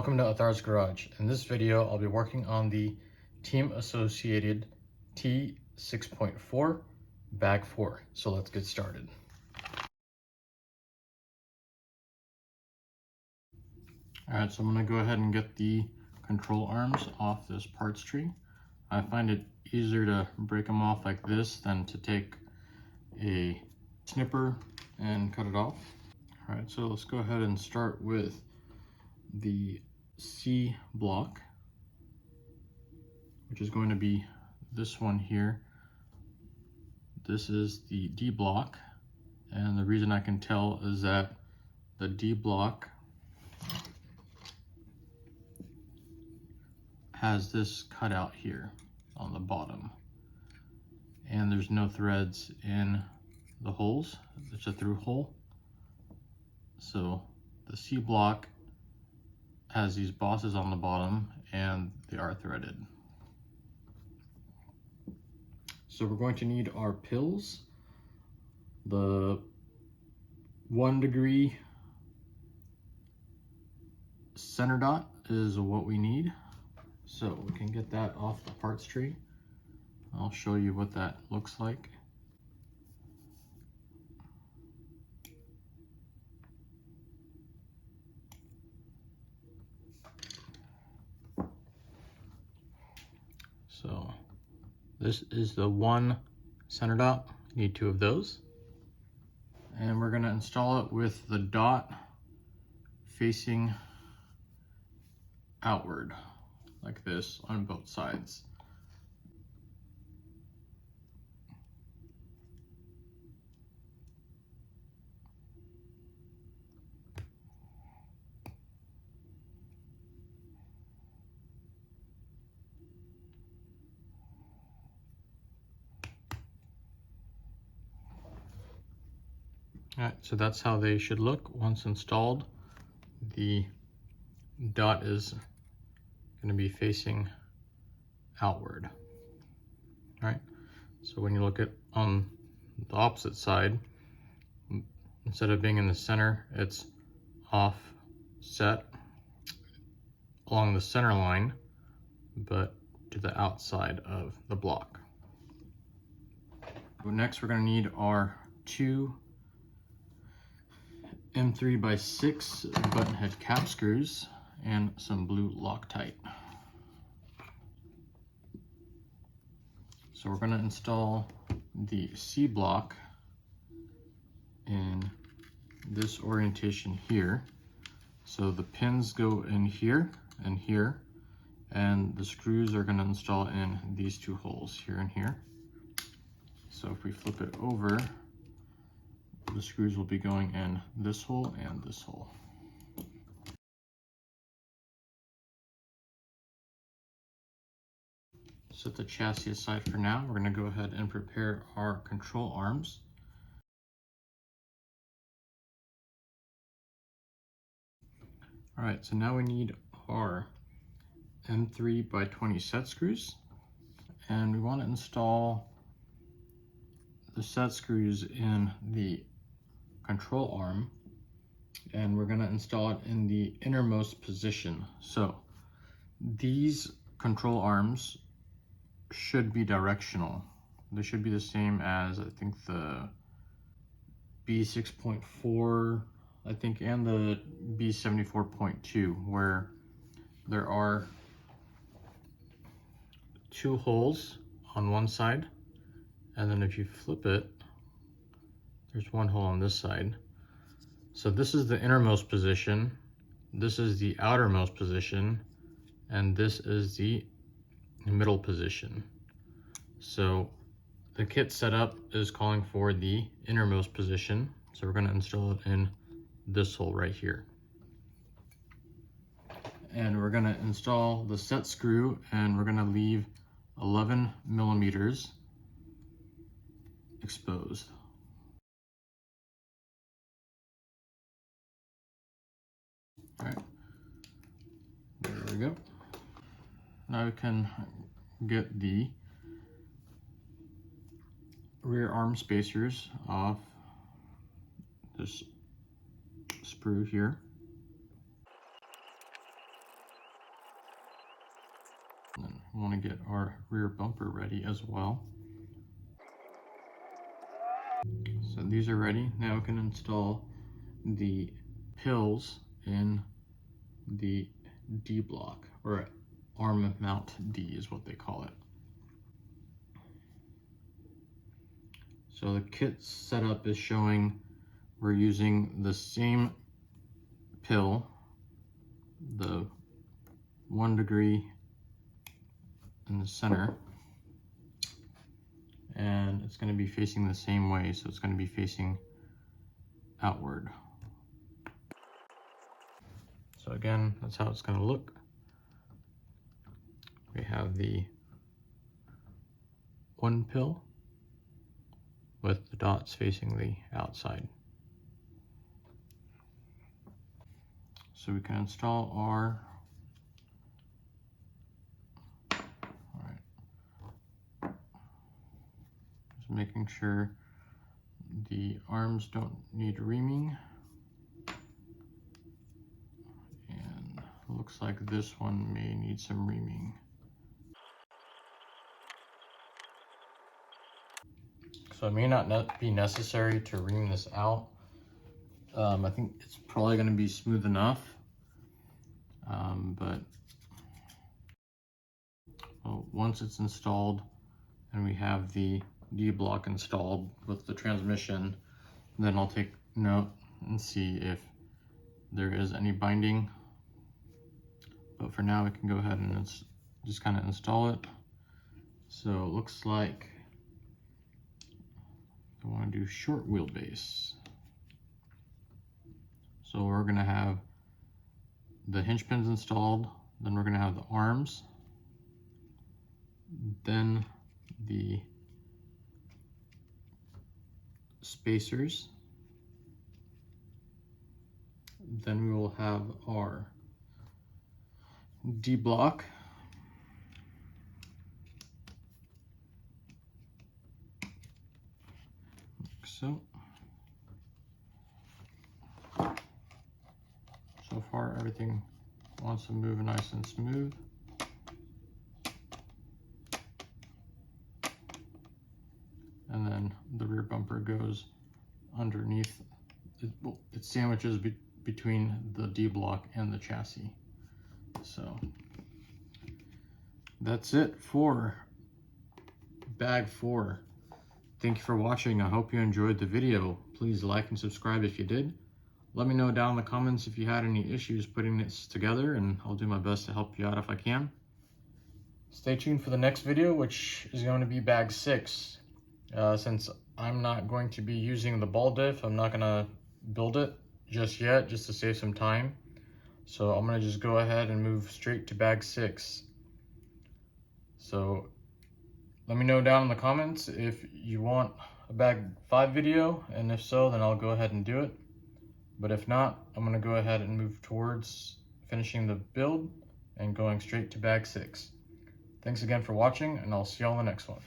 Welcome to Athar's Garage. In this video, I'll be working on the Team Associated T6.4 Bag 4. So let's get started. Alright, so I'm going to go ahead and get the control arms off this parts tree. I find it easier to break them off like this than to take a snipper and cut it off. Alright, so let's go ahead and start with the C block, which is going to be this one here. This is the D block, and the reason I can tell is that the D block has this cutout here on the bottom, and there's no threads in the holes. It's a through hole. So the C block has these bosses on the bottom and they are threaded. So we're going to need our pills. The 1 degree center dot is what we need. So we can get that off the parts tree. I'll show you what that looks like. So this is the 1 center dot. You need 2 of those. And we're going to install it with the dot facing outward like this on both sides. Alright, so that's how they should look once installed. The dot is going to be facing outward. Alright, so when you look at on the opposite side, instead of being in the center, it's offset along the center line, but to the outside of the block. Next, we're going to need our 2 M3x6 button head cap screws and some blue Loctite. So we're going to install the C block in this orientation here. So the pins go in here and here, and the screws are going to install in these 2 holes here and here. So if we flip it over, the screws will be going in this hole and this hole. Set the chassis aside for now. We're going to go ahead and prepare our control arms. Alright, so now we need our M3x20 set screws, and we want to install the set screws in the control arm, and we're going to install it in the innermost position. So these control arms should be directional. They should be the same as, I think, the B6.4, I think, and the B74.2, where there are 2 holes on one side, and then if you flip it, there's 1 hole on this side. So this is the innermost position, this is the outermost position, and this is the middle position. So the kit setup is calling for the innermost position, so we're going to install it in this hole right here. And we're going to install the set screw, and we're going to leave 11 millimeters exposed. All right, there we go. Now we can get the rear arm spacers off this sprue here. we want to get our rear bumper ready as well. So these are ready. Now we can install the pills in the D block, or arm mount D is what they call it. So the kit setup is showing we're using the same pill, the 1 degree in the center, and it's going to be facing the same way, so it's going to be facing outward. So again, that's how it's going to look. We have the 1 pill with the dots facing the outside. So we can install our, just making sure the arms don't need reaming. And looks like this one may need some reaming. So it may not be necessary to ream this out. I think it's probably going to be smooth enough. But once it's installed and we have the D block installed with the transmission, then I'll take note and see if there is any binding. But for now, we can go ahead and just kind of install it. So it looks like I want to do short wheelbase. So we're going to have the hinge pins installed, then we're going to have the arms, then the spacers, then we will have our D block, like so. So far everything wants to move nice and smooth. And then the rear bumper goes underneath. It sandwiches between the D block and the chassis. So that's it for bag 4. Thank you for watching. I hope you enjoyed the video. Please like and subscribe if you did. Let me know down in the comments if you had any issues putting this together, and I'll do my best to help you out if I can. Stay tuned for the next video, which is going to be bag 6. Since I'm not going to be using the ball diff, I'm not going to build it just yet, just to save some time. So I'm going to just go ahead and move straight to bag 6. So let me know down in the comments if you want a bag 5 video, and if so, then I'll go ahead and do it. But if not, I'm going to go ahead and move towards finishing the build and going straight to bag 6. Thanks again for watching, and I'll see you all in the next one.